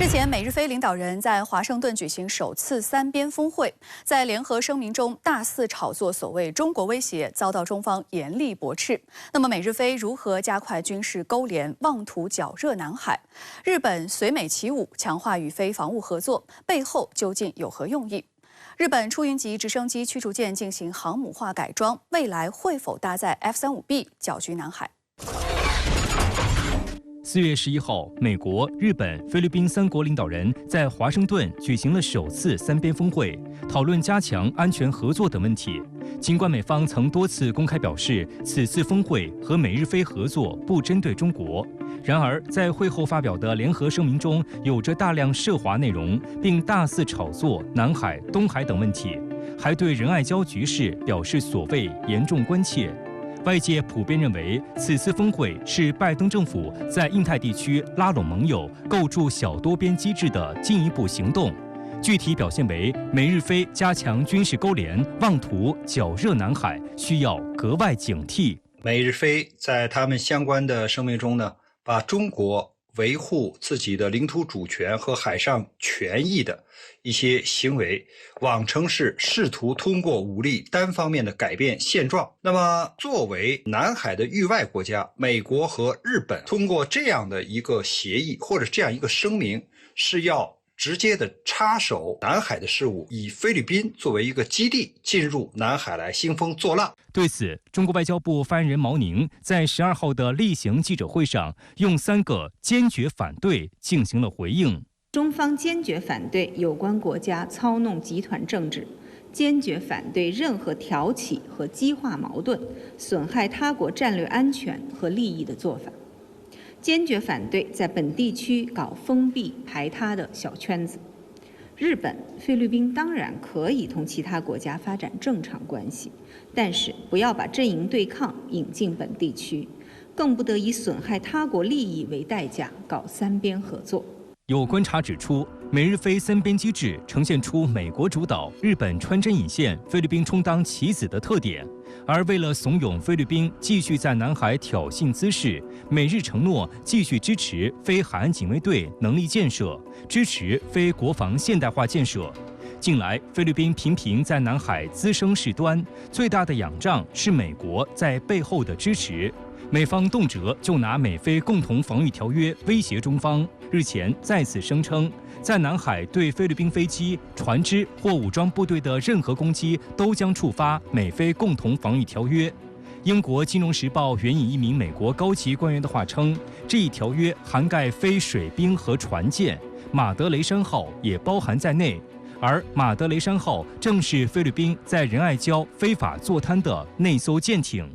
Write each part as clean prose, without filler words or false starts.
日前，美日菲领导人在华盛顿举行首次三边峰会，在联合声明中大肆炒作所谓中国威胁，遭到中方严厉驳斥。那么，美日菲如何加快军事勾连，妄图搅热南海？日本随美起舞，强化与菲防务合作，背后究竟有何用意？日本出云级直升机驱逐舰进行航母化改装，未来会否搭载 F-35B 搅局南海4月11号，美国、日本、菲律宾3国领导人在华盛顿举行了首次三边峰会，讨论加强安全合作等问题。尽管美方曾多次公开表示，此次峰会和美日菲合作不针对中国，然而在会后发表的联合声明中，有着大量涉华内容，并大肆炒作南海、东海等问题，还对仁爱礁局势表示所谓严重关切。外界普遍认为，此次峰会是拜登政府在印太地区拉拢盟友、构筑小多边机制的进一步行动。具体表现为美日菲加强军事勾连，妄图搅热南海，需要格外警惕。美日菲在他们相关的声明中呢，把中国维护自己的领土主权和海上权益的一些行为妄称是试图通过武力单方面的改变现状。那么作为南海的域外国家，美国和日本通过这样的一个协议或者这样一个声明，是要直接的插手南海的事务，以菲律宾作为一个基地进入南海来兴风作浪。对此，中国外交部发言人毛宁在12号的例行记者会上用3个坚决反对进行了回应。中方坚决反对有关国家操弄集团政治，坚决反对任何挑起和激化矛盾、损害他国战略安全和利益的做法，坚决反对在本地区搞封闭排他的小圈子。日本、菲律宾当然可以同其他国家发展正常关系，但是不要把阵营对抗引进本地区，更不得以损害他国利益为代价搞三边合作。有观察指出，美日菲三边机制呈现出美国主导、日本穿针引线、菲律宾充当棋子的特点。而为了怂恿菲律宾继续在南海挑衅滋事，美日承诺继续支持非海岸警卫队能力建设，支持非国防现代化建设。近来，菲律宾频频在南海滋生事端，最大的仰仗是美国在背后的支持。美方动辄就拿美菲共同防御条约威胁中方，日前再次声称，在南海对菲律宾飞机、船只或武装部队的任何攻击都将触发美菲共同防御条约。英国《金融时报》援引一名美国高级官员的话称，这一条约涵盖非水兵和船舰，马德雷山号也包含在内。而马德雷山号正是菲律宾在仁爱礁非法坐滩的那艘舰艇。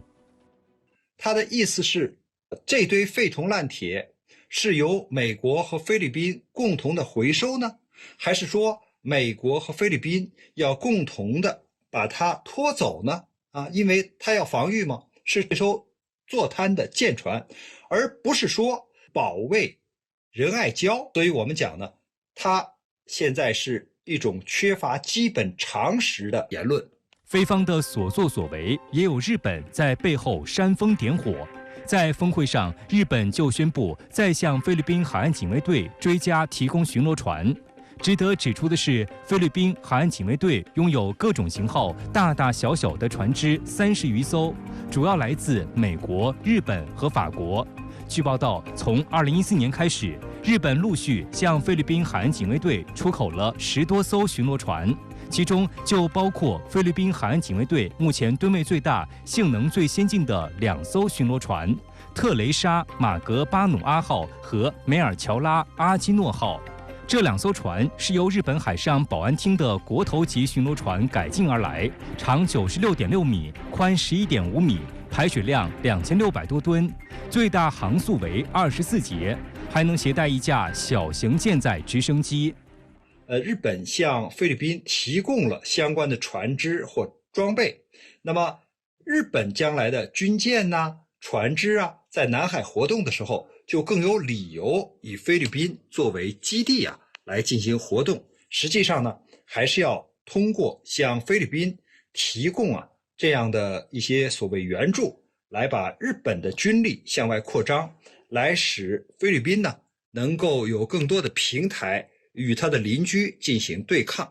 他的意思是，这堆废铜烂铁是由美国和菲律宾共同的回收呢，还是说美国和菲律宾要共同的把它拖走呢？因为它要防御嘛，是这艘坐滩的舰船，而不是说保卫仁爱礁。所以我们讲呢，它现在是一种缺乏基本常识的言论。菲方的所作所为，也有日本在背后煽风点火。在峰会上，日本就宣布再向菲律宾海岸警卫队追加提供巡逻船。值得指出的是，菲律宾海岸警卫队拥有各种型号、大大小小的船只30余艘，主要来自美国、日本和法国。据报道，从2014年开始，日本陆续向菲律宾海岸警卫队出口了10多艘巡逻船。其中就包括菲律宾海岸警卫队目前吨位最大、性能最先进的2艘巡逻船——特雷莎·马格巴努阿号和梅尔乔拉·阿基诺号。这2艘船是由日本海上保安厅的国头级巡逻船改进而来，长96.6米，宽11.5米，排水量2600多吨，最大航速为24节，还能携带一架小型舰载直升机。日本向菲律宾提供了相关的船只或装备，那么日本将来的军舰船只在南海活动的时候，就更有理由以菲律宾作为基地来进行活动。实际上呢，还是要通过向菲律宾提供这样的一些所谓援助，来把日本的军力向外扩张，来使菲律宾呢能够有更多的平台与它的邻居进行对抗。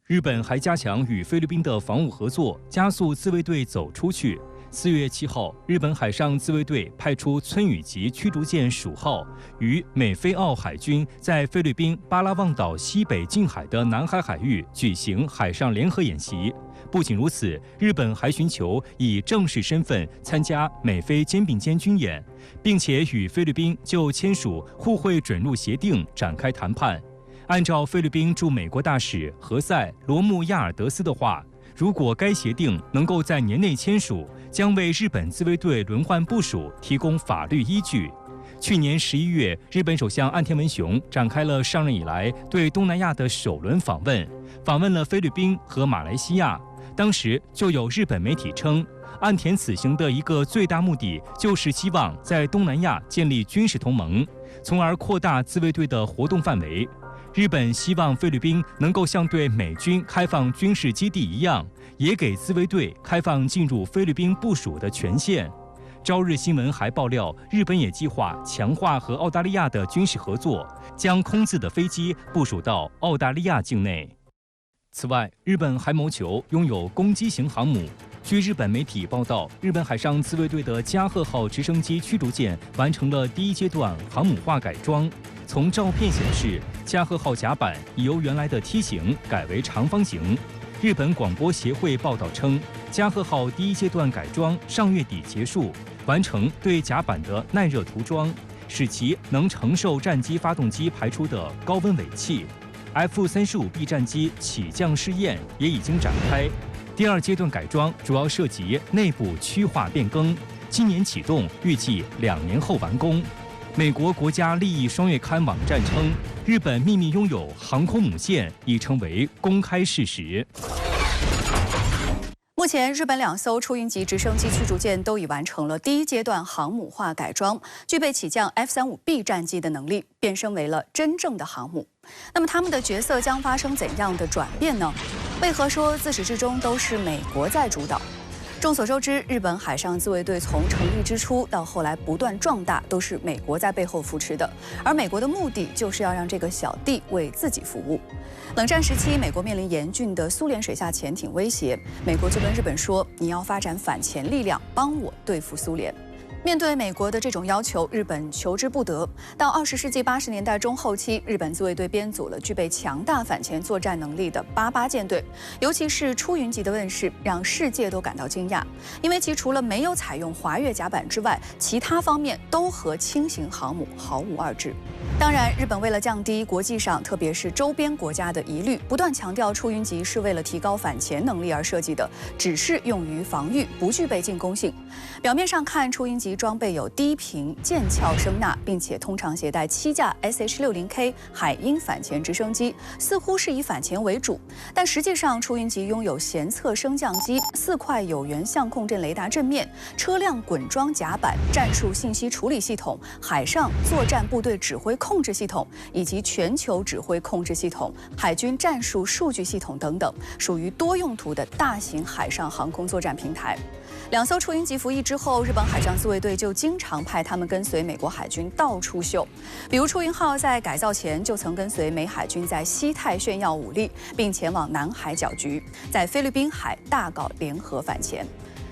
日本还加强与菲律宾的防务合作，加速自卫队走出去。4月7号，日本海上自卫队派出村雨级驱逐舰蜀号，与美菲澳海军在菲律宾巴拉望岛西北近海的南海海域举行海上联合演习。不仅如此，日本还寻求以正式身份参加美菲肩并肩军演，并且与菲律宾就签署互惠准入协定展开谈判。按照菲律宾驻美国大使何塞·罗穆亚尔德斯的话，如果该协定能够在年内签署，将为日本自卫队轮换部署提供法律依据。去年11月，日本首相岸田文雄展开了上任以来对东南亚的首轮访问了菲律宾和马来西亚。当时就有日本媒体称，岸田此行的一个最大目的就是希望在东南亚建立军事同盟，从而扩大自卫队的活动范围。日本希望菲律宾能够像对美军开放军事基地一样，也给自卫队开放进入菲律宾部署的权限。朝日新闻还爆料，日本也计划强化和澳大利亚的军事合作，将空自的飞机部署到澳大利亚境内。此外，日本还谋求拥有攻击型航母。据日本媒体报道，日本海上自卫队的加贺号直升机驱逐舰完成了第1阶段航母化改装。从照片显示，加贺号甲板已由原来的梯形改为长方形。日本广播协会报道称，加贺号第1阶段改装上月底结束，完成对甲板的耐热涂装，使其能承受战机发动机排出的高温尾气。F-35B 战机起降试验也已经展开。第2阶段改装主要涉及内部区划变更，今年启动，预计2年后完工。美国国家利益双月刊网站称，日本秘密拥有航空母舰已成为公开事实。目前，日本2艘出云级直升机驱逐舰都已完成了第1阶段航母化改装，具备起降 F-35B 战机的能力，变身为了真正的航母。那么，他们的角色将发生怎样的转变呢？为何说自始至终都是美国在主导？众所周知，日本海上自卫队从成立之初到后来不断壮大，都是美国在背后扶持的。而美国的目的就是要让这个小弟为自己服务。冷战时期，美国面临严峻的苏联水下潜艇威胁，美国就跟日本说：“你要发展反潜力量，帮我对付苏联。”面对美国的这种要求，日本求之不得。到20世纪80年代中后期，日本自卫队编组了具备强大反潜作战能力的88舰队，尤其是出云级的问世，让世界都感到惊讶，因为其除了没有采用滑跃甲板之外，其他方面都和轻型航母毫无二致。当然，日本为了降低国际上特别是周边国家的疑虑，不断强调出云级是为了提高反潜能力而设计的，只是用于防御，不具备进攻性。表面上看，出云级装备有低频剑鞘声纳，并且通常携带7架 SH-60K 海鹰反潜直升机，似乎是以反潜为主。但实际上，出云级拥有舷侧升降机、4块有源相控阵雷达阵面、车辆滚装甲板、战术信息处理系统、海上作战部队指挥控制系统以及全球指挥控制系统、海军战术数据系统等等，属于多用途的大型海上航空作战平台。2艘出云级服役之后，日本海上自卫队就经常派他们跟随美国海军到处秀。比如出云号在改造前就曾跟随美海军在西太炫耀武力，并前往南海搅局，在菲律宾海大搞联合反潜。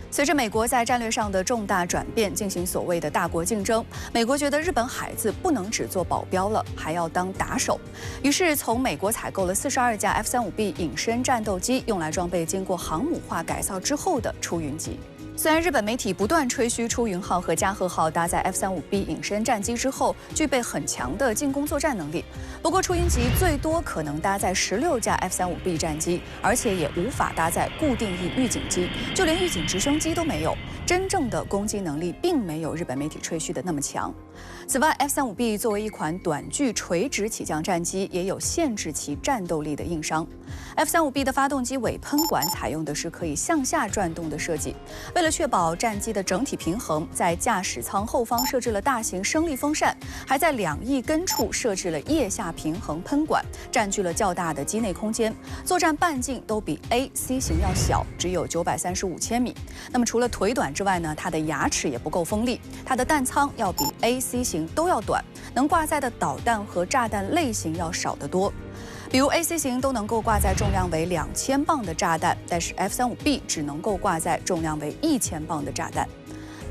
随着美国在战略上的重大转变，进行所谓的大国竞争，美国觉得日本海子不能只做保镖了，还要当打手。于是从美国采购了42架 F-35B 隐身战斗机，用来装备经过航母化改造之后的出云级。虽然日本媒体不断吹嘘出云号和加贺号搭载 F-35B 隐身战机之后具备很强的进攻作战能力，不过出云级最多可能搭载16架 F-35B 战机，而且也无法搭载固定翼预警机，就连预警直升机都没有。真正的攻击能力并没有日本媒体吹嘘的那么强。此外 ，F-35B 作为一款短距垂直起降战机，也有限制其战斗力的硬伤。F-35B 的发动机尾喷管采用的是可以向下转动的设计，为了确保战机的整体平衡，在驾驶舱后方设置了大型升力风扇，还在2翼根处设置了腋下平衡喷管，占据了较大的机内空间。作战半径都比 A、C 型要小，只有935千米。那么除了腿短之外呢，它的牙齿也不够锋利，它的弹仓要比 A、A、C 型都要短，能挂载的导弹和炸弹类型要少得多。比如 A、C 型都能够挂载重量为2000磅的炸弹，但是 F-35B 只能够挂载重量为1000磅的炸弹。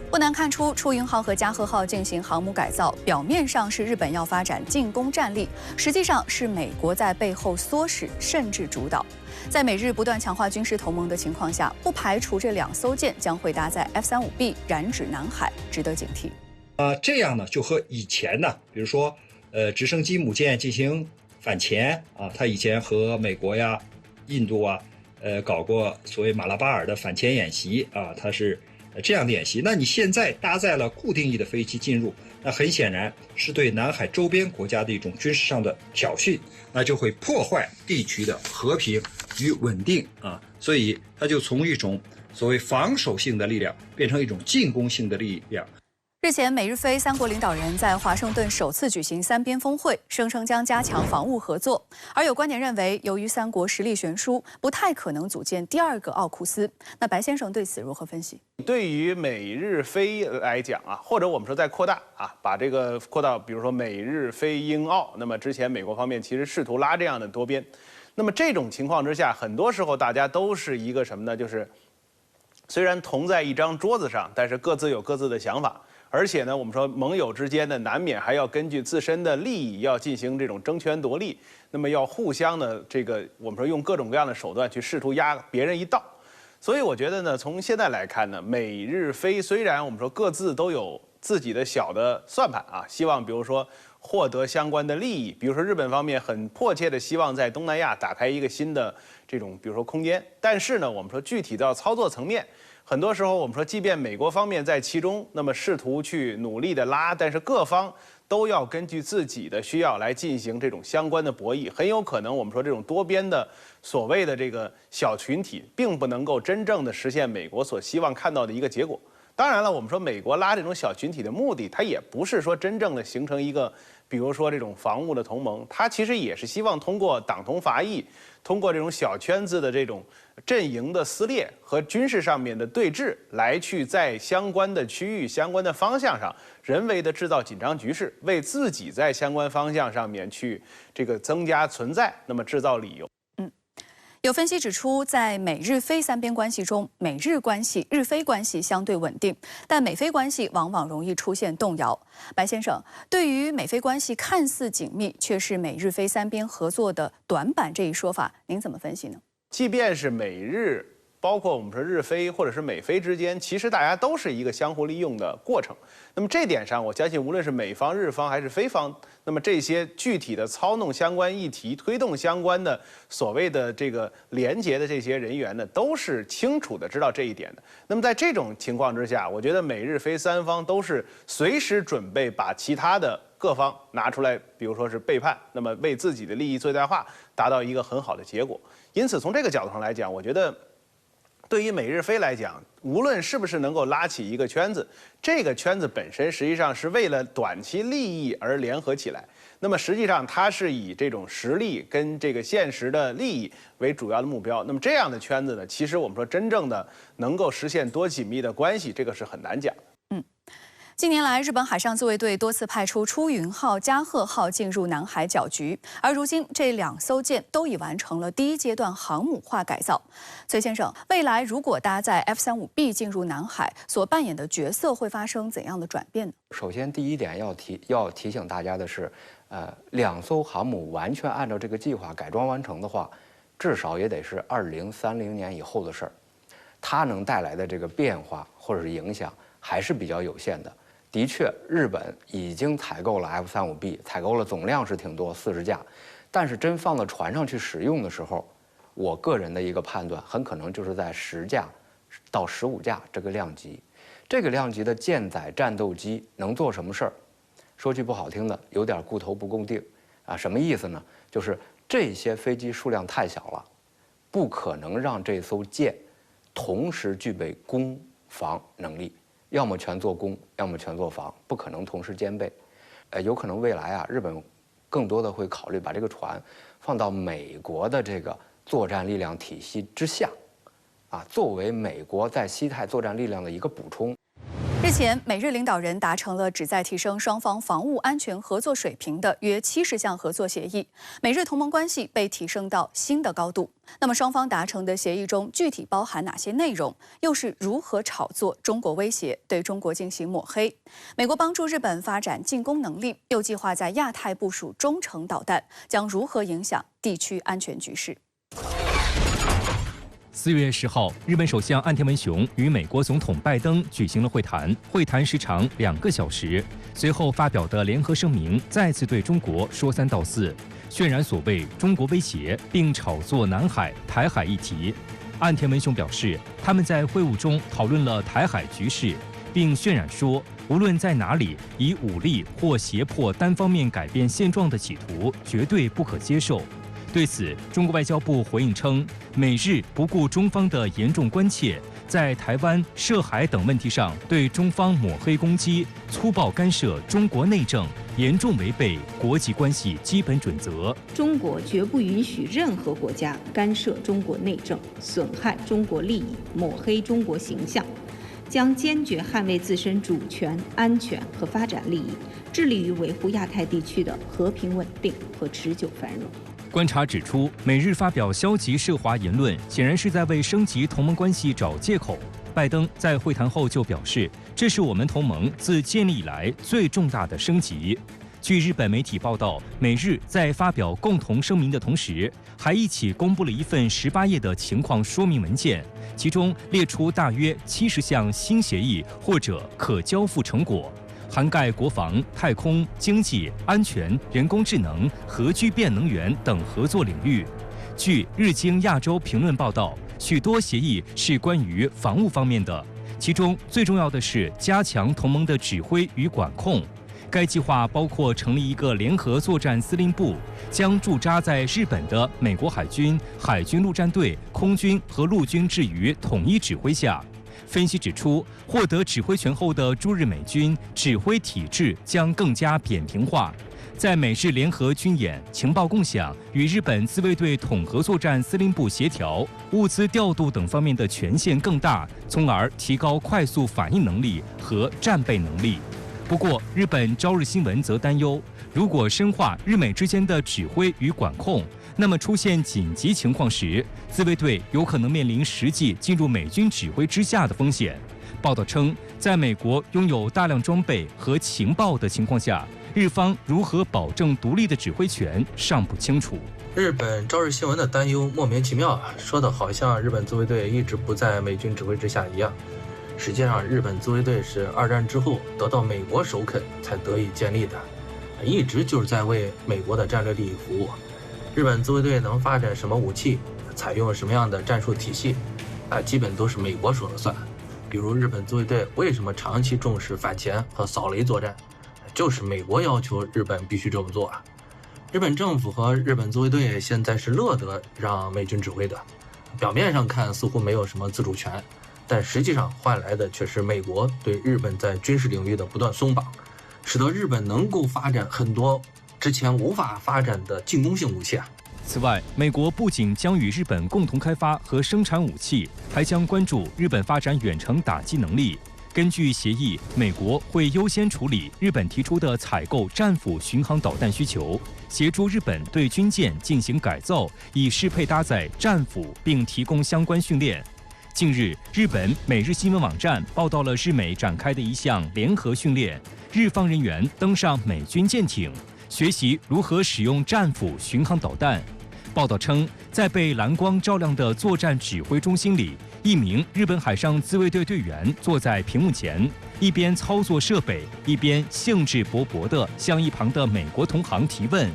不难看出，出云号和加贺号进行航母改造，表面上是日本要发展进攻战力，实际上是美国在背后唆使甚至主导。在美日不断强化军事同盟的情况下，不排除这2艘舰将会搭载 F-35B 染指南海，值得警惕。这样呢，就和以前呢，比如说直升机母舰进行反潜啊，他以前和美国呀、印度啊，搞过所谓马拉巴尔的反潜演习啊，它是这样的演习。那你现在搭载了固定翼的飞机进入，那很显然是对南海周边国家的一种军事上的挑衅，那就会破坏地区的和平与稳定啊，所以它就从一种所谓防守性的力量变成一种进攻性的力量。日前，美日菲3国领导人在华盛顿首次举行3边峰会，声称将加强防务合作。而有观点认为，由于3国实力悬殊，不太可能组建第2个奥库斯。那白先生对此如何分析？对于美日菲来讲啊，或者我们说再扩大啊，把这个扩到比如说美日菲英澳，那么之前美国方面其实试图拉这样的多边。那么这种情况之下，很多时候大家都是一个什么呢？就是虽然同在一张桌子上，但是各自有各自的想法。而且呢，我们说盟友之间呢，难免还要根据自身的利益，要进行这种争权夺利，那么要互相的这个，我们说用各种各样的手段去试图压别人一道。所以我觉得呢，从现在来看呢，美日菲虽然我们说各自都有自己的小的算盘啊，希望比如说获得相关的利益，比如说日本方面很迫切的希望在东南亚打开一个新的这种比如说空间，但是呢，我们说具体到操作层面。很多时候，我们说，即便美国方面在其中，那么试图去努力的拉，但是各方都要根据自己的需要来进行这种相关的博弈，很有可能我们说这种多边的所谓的这个小群体，并不能够真正的实现美国所希望看到的一个结果。当然了，我们说美国拉这种小群体的目的，它也不是说真正的形成一个，比如说这种防务的同盟，它其实也是希望通过党同伐异，通过这种小圈子的这种阵营的撕裂和军事上面的对峙，来去在相关的区域、相关的方向上，人为的制造紧张局势，为自己在相关方向上面去这个增加存在，那么制造理由。有分析指出，在美日菲3边关系中，美日关系、日菲关系相对稳定，但美菲关系往往容易出现动摇。白先生，对于美菲关系看似紧密，却是美日菲3边合作的短板这一说法，您怎么分析呢？即便是美日，包括我们说日菲或者是美菲之间，其实大家都是一个相互利用的过程。那么这点上，我相信无论是美方、日方还是菲方，那么这些具体的操弄相关议题、推动相关的所谓的这个联结的这些人员呢，都是清楚的知道这一点的。那么在这种情况之下，我觉得美日菲3方都是随时准备把其他的各方拿出来，比如说是背叛，那么为自己的利益最大化，达到一个很好的结果。因此，从这个角度上来讲，我觉得对于美日菲来讲，无论是不是能够拉起一个圈子，这个圈子本身实际上是为了短期利益而联合起来。那么实际上它是以这种实力跟这个现实的利益为主要的目标。那么这样的圈子呢，其实我们说真正的能够实现多紧密的关系，这个是很难讲的。近年来，日本海上自卫队多次派出出云号、加贺号进入南海搅局，而如今这2艘舰都已完成了第1阶段航母化改造。崔先生，未来如果搭载 F-35B 进入南海，所扮演的角色会发生怎样的转变呢？首先，第一点要提醒大家的是，2艘航母完全按照这个计划改装完成的话，至少也得是2030年以后的事儿，它能带来的这个变化或者是影响还是比较有限的。的确，日本已经采购了 F-35B， 采购了总量是挺多，40架，但是真放到船上去使用的时候，我个人的一个判断，很可能就是在10架到15架这个量级。这个量级的舰载战斗机能做什么事儿？说句不好听的，有点顾头不够定啊。什么意思呢？就是这些飞机数量太小了，不可能让这艘舰同时具备攻防能力。要么全做攻，要么全做防，不可能同时兼备。有可能未来啊，日本更多的会考虑把这个船放到美国的这个作战力量体系之下，啊，作为美国在西太作战力量的一个补充。日前，美日领导人达成了旨在提升双方防务安全合作水平的约70项合作协议，美日同盟关系被提升到新的高度。那么，双方达成的协议中具体包含哪些内容？又是如何炒作中国威胁，对中国进行抹黑？美国帮助日本发展进攻能力，又计划在亚太部署中程导弹，将如何影响地区安全局势4月10号，日本首相岸田文雄与美国总统拜登举行了会谈，会谈时长2个小时。随后发表的联合声明再次对中国说3道4，渲染所谓中国威胁，并炒作南海、台海议题。岸田文雄表示，他们在会晤中讨论了台海局势，并渲染说，无论在哪里，以武力或胁迫单方面改变现状的企图，绝对不可接受。对此，中国外交部回应称，美日不顾中方的严重关切，在台湾、涉海等问题上对中方抹黑攻击，粗暴干涉中国内政，严重违背国际关系基本准则。中国绝不允许任何国家干涉中国内政，损害中国利益，抹黑中国形象，将坚决捍卫自身主权、安全和发展利益，致力于维护亚太地区的和平稳定和持久繁荣。观察指出，美日发表消极涉华言论，显然是在为升级同盟关系找借口。拜登在会谈后就表示，这是我们同盟自建立以来最重大的升级。据日本媒体报道，美日在发表共同声明的同时，还一起公布了一份18页的情况说明文件，其中列出大约70项新协议或者可交付成果，涵盖国防、太空、经济、安全、人工智能、核聚变能源等合作领域。据日经亚洲评论报道，许多协议是关于防务方面的，其中最重要的是加强同盟的指挥与管控。该计划包括成立一个联合作战司令部，将驻扎在日本的美国海军、海军陆战队、空军和陆军置于统一指挥下。分析指出，获得指挥权后的驻日美军指挥体制将更加扁平化，在美日联合军演、情报共享、与日本自卫队统合作战司令部协调、物资调度等方面的权限更大，从而提高快速反应能力和战备能力。不过，日本朝日新闻则担忧，如果深化日美之间的指挥与管控，那么出现紧急情况时，自卫队有可能面临实际进入美军指挥之下的风险。报道称，在美国拥有大量装备和情报的情况下，日方如何保证独立的指挥权尚不清楚。日本朝日新闻的担忧莫名其妙啊，说的好像日本自卫队一直不在美军指挥之下一样。实际上，日本自卫队是2战之后得到美国首肯才得以建立的，一直就是在为美国的战略利益服务。日本自卫队能发展什么武器，采用什么样的战术体系，基本都是美国说了算。比如日本自卫队为什么长期重视反潜和扫雷作战，就是美国要求日本必须这么做啊。日本政府和日本自卫队现在是乐得让美军指挥的，表面上看似乎没有什么自主权，但实际上换来的却是美国对日本在军事领域的不断松绑，使得日本能够发展很多之前无法发展的进攻性武器啊。此外，美国不仅将与日本共同开发和生产武器，还将关注日本发展远程打击能力。根据协议，美国会优先处理日本提出的采购战斧巡航导弹需求，协助日本对军舰进行改造，以适配搭载战斧，并提供相关训练。近日，日本每日新闻网站报道了日美展开的一项联合训练，日方人员登上美军舰艇，学习如何使用战斧巡航导弹。报道称，在被蓝光照亮的作战指挥中心里，一名日本海上自卫队队员坐在屏幕前，一边操作设备，一边兴致勃勃地向一旁的美国同行提问。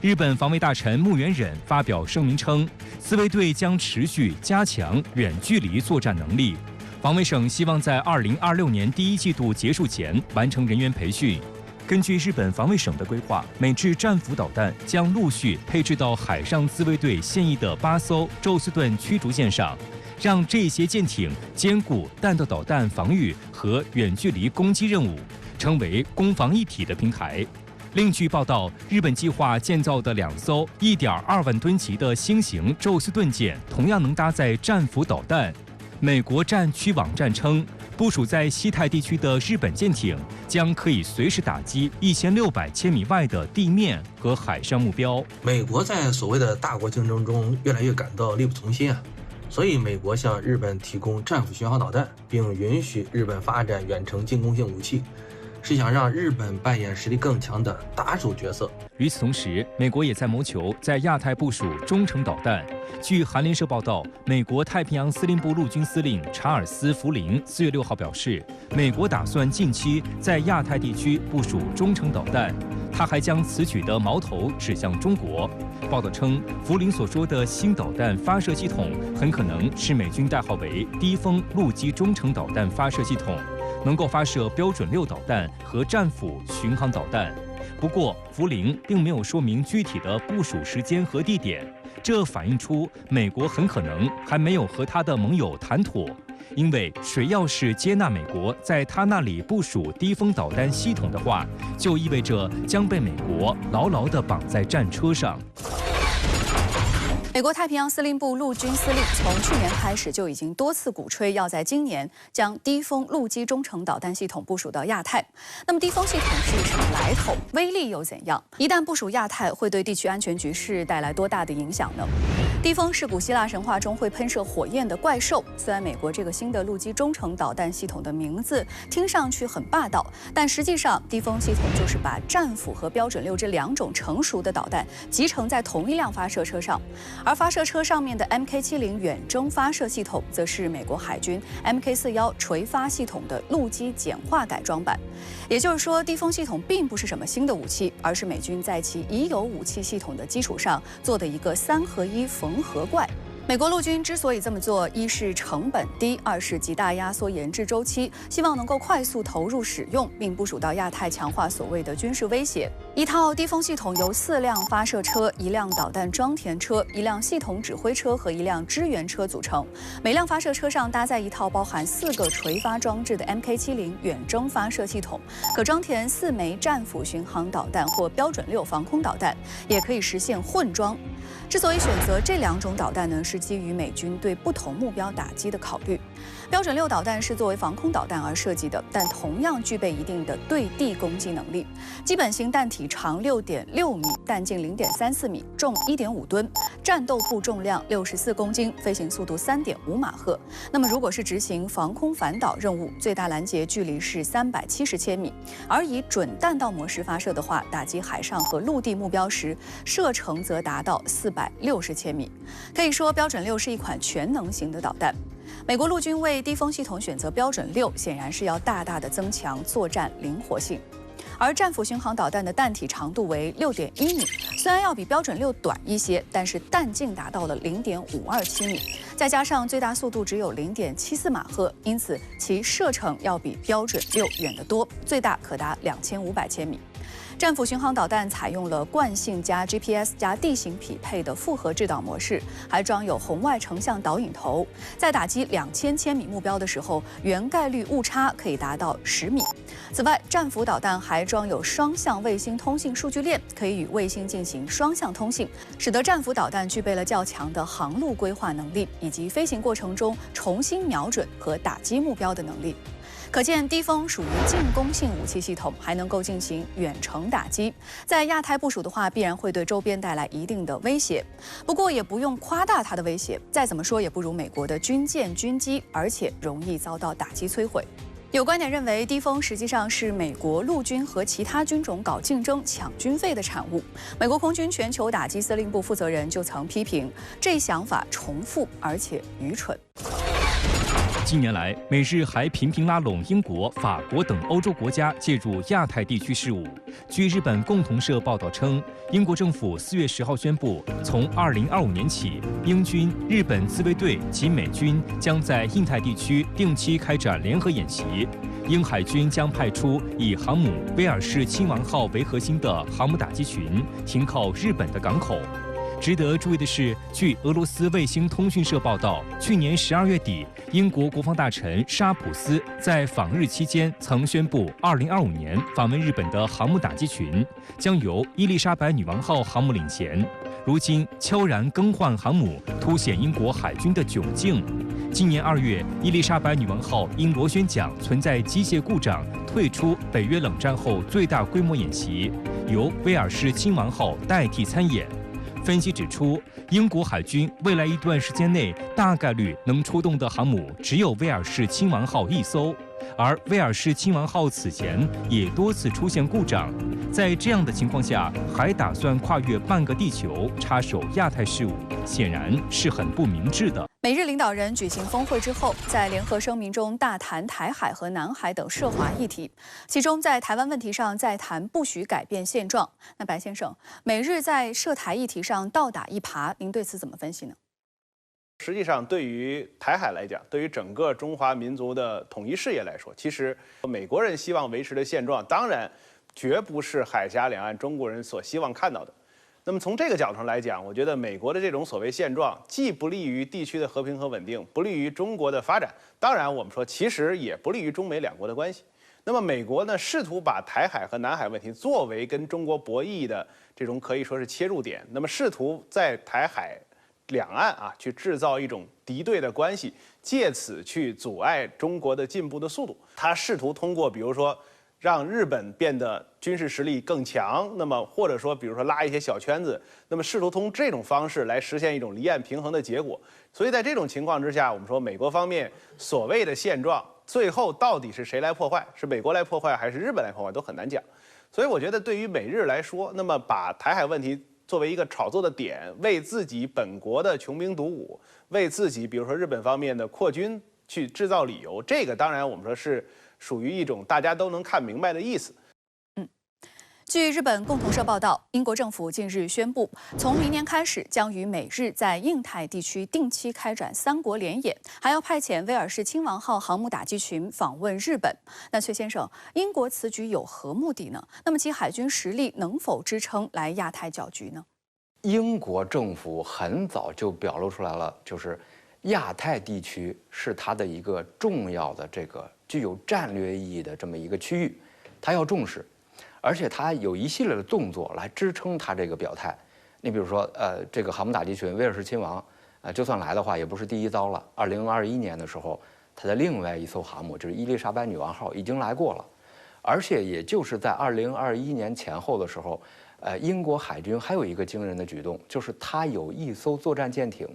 日本防卫大臣木原忍发表声明称，自卫队将持续加强远距离作战能力。防卫省希望在2026年第1季度结束前完成人员培训。根据日本防卫省的规划，美制战斧导弹将陆续配置到海上自卫队现役的8艘宙斯盾驱逐舰上，让这些舰艇兼顾弹道导弹防御和远距离攻击任务，成为攻防一体的平台。另据报道，日本计划建造的2艘1.2万吨级的新型宙斯盾舰同样能搭载战斧导弹。美国战区网站称，部署在西太地区的日本舰艇将可以随时打击1600千米外的地面和海上目标。美国在所谓的大国竞争中越来越感到力不从心啊，所以美国向日本提供战斧巡航导弹，并允许日本发展远程进攻性武器，是想让日本扮演实力更强的打手角色。与此同时，美国也在谋求在亚太部署中程导弹。据韩联社报道，美国太平洋司令部陆军司令查尔斯·福林4月6号表示，美国打算近期在亚太地区部署中程导弹。他还将此举的矛头指向中国。报道称，福林所说的新导弹发射系统很可能是美军代号为低风陆基中程导弹发射系统，能够发射标准6导弹和战斧巡航导弹。不过，福林并没有说明具体的部署时间和地点，这反映出美国很可能还没有和他的盟友谈妥。因为谁要是接纳美国在他那里部署低风导弹系统的话，就意味着将被美国牢牢地绑在战车上。美国太平洋司令部陆军司令从去年开始就已经多次鼓吹要在今年将低风陆基中程导弹系统部署到亚太。那么低风系统是什么来头？威力又怎样？一旦部署亚太，会对地区安全局势带来多大的影响呢？低风是古希腊神话中会喷射火焰的怪兽。虽然美国这个新的陆基中程导弹系统的名字听上去很霸道，但实际上低风系统就是把战斧和标准6这2种成熟的导弹集成在同一辆发射车上。而发射车上面的 MK70远征发射系统，则是美国海军 MK41垂发系统的陆基简化改装版。也就是说，低风系统并不是什么新的武器，而是美军在其已有武器系统的基础上做的一个3合1缝合怪。美国陆军之所以这么做，一是成本低，二是极大压缩研制周期，希望能够快速投入使用，并部署到亚太，强化所谓的军事威胁。一套低风系统由4辆发射车、1辆导弹装填车、1辆系统指挥车和1辆支援车组成。每辆发射车上搭载一套包含4个垂发装置的 MK70远征发射系统，可装填4枚战斧巡航导弹或标准6防空导弹，也可以实现混装。之所以选择这2种导弹呢，是基于美军对不同目标打击的考虑。标准6导弹是作为防空导弹而设计的，但同样具备一定的对地攻击能力。基本型弹体长6.6米，弹径0.34米，重1.5吨，战斗部重量64公斤，飞行速度3.5马赫。那么如果是执行防空反导任务，最大拦截距离是370千米。而以准弹道模式发射的话，打击海上和陆地目标时，射程则达到460千米。可以说，标准6是一款全能型的导弹。美国陆军为低风系统选择标准6，显然是要大大的增强作战灵活性。而战斧巡航导弹的弹体长度为6.1米，虽然要比标准6短一些，但是弹径达到了0.527米，再加上最大速度只有0.74马赫，因此其射程要比标准6远得多，最大可达2500千米。战斧巡航导弹采用了惯性加 GPS 加地形匹配的复合制导模式，还装有红外成像导引头，在打击2000千米目标的时候，原概率误差可以达到10米。此外，战斧导弹还装有双向卫星通信数据链，可以与卫星进行双向通信，使得战斧导弹具备了较强的航路规划能力，以及飞行过程中重新瞄准和打击目标的能力。可见，低风属于进攻性武器系统，还能够进行远程打击。在亚太部署的话，必然会对周边带来一定的威胁。不过，也不用夸大它的威胁，再怎么说也不如美国的军舰、军机，而且容易遭到打击摧毁。有观点认为，低风实际上是美国陆军和其他军种搞竞争、抢军费的产物。美国空军全球打击司令部负责人就曾批评，这想法重复而且愚蠢。近年来，美日还频频拉拢英国、法国等欧洲国家介入亚太地区事务。据日本共同社报道称，英国政府4月10号宣布，从2025年起，英军、日本自卫队及美军将在印太地区定期开展联合演习。英海军将派出以航母威尔士亲王号为核心的航母打击群，停靠日本的港口。值得注意的是，据俄罗斯卫星通讯社报道，去年12月底，英国国防大臣沙普斯在访日期间曾宣布，2025年访问日本的航母打击群将由伊丽莎白女王号航母领衔。如今悄然更换航母，凸显英国海军的窘境。今年2月，伊丽莎白女王号因螺旋桨存在机械故障退出北约冷战后最大规模演习，由威尔士亲王号代替参演。分析指出，英国海军未来一段时间内大概率能出动的航母只有威尔士亲王号1艘，而威尔士亲王号此前也多次出现故障。在这样的情况下，还打算跨越半个地球插手亚太事务，显然是很不明智的。美日领导人举行峰会之后，在联合声明中大谈台海和南海等涉华议题，其中在台湾问题上再谈不许改变现状。那白先生，美日在涉台议题上倒打一耙，您对此怎么分析呢？实际上，对于台海来讲，对于整个中华民族的统一事业来说，其实美国人希望维持的现状，当然绝不是海峡两岸中国人所希望看到的。那么从这个角度上来讲，我觉得美国的这种所谓现状，既不利于地区的和平和稳定，不利于中国的发展。当然，我们说其实也不利于中美两国的关系。那么美国呢，试图把台海和南海问题作为跟中国博弈的这种可以说是切入点，那么试图在台海两岸去制造一种敌对的关系，借此去阻碍中国的进步的速度。他试图通过比如说让日本变得军事实力更强，那么或者说比如说拉一些小圈子，那么试图通这种方式来实现一种离岸平衡的结果。所以在这种情况之下，我们说美国方面所谓的现状，最后到底是谁来破坏，是美国来破坏还是日本来破坏，都很难讲。所以我觉得对于美日来说，那么把台海问题作为一个炒作的点，为自己本国的穷兵黩武，为自己比如说日本方面的扩军去制造理由，这个当然我们说是属于一种大家都能看明白的意思。据日本共同社报道，英国政府近日宣布，从明年开始将与美日在印太地区定期开展3国联演，还要派遣威尔士亲王号航母打击群访问日本。那薛先生，英国此举有何目的呢？那么其海军实力能否支撑来亚太搅局呢？英国政府很早就表露出来了，就是亚太地区是它的一个重要的这个具有战略意义的这么一个区域，它要重视。而且它有一系列的动作来支撑它这个表态。你比如说，这个航母打击群威尔士亲王，就算来的话，也不是第一遭了。2021年的时候，它的另外一艘航母就是伊丽莎白女王号已经来过了，而且也就是在2021年前后的时候，英国海军还有一个惊人的举动，就是它有一艘作战舰艇，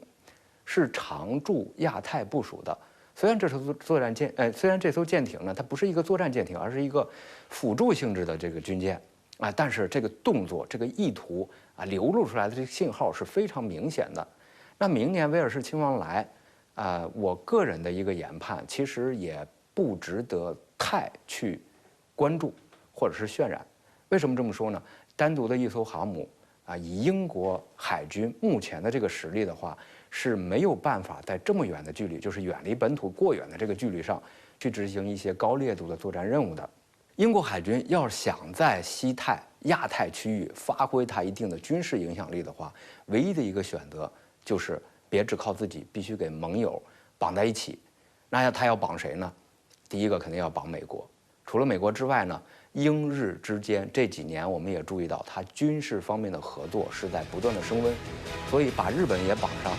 是常驻亚太部署的。虽然这艘舰艇呢，它不是一个作战舰艇，而是一个辅助性质的这个军舰，但是这个动作、这个意图流露出来的这个信号是非常明显的。那明年威尔士亲王来，我个人的一个研判，其实也不值得太去关注或者是渲染。为什么这么说呢？单独的一艘航母以英国海军目前的这个实力的话，是没有办法在这么远的距离，就是远离本土过远的这个距离上，去执行一些高烈度的作战任务的。英国海军要想在西太、亚太区域发挥它一定的军事影响力的话，唯一的一个选择就是别只靠自己，必须给盟友绑在一起。那他要绑谁呢？第一个肯定要绑美国。除了美国之外呢，英日之间这几年我们也注意到，它军事方面的合作是在不断的升温，所以把日本也绑上，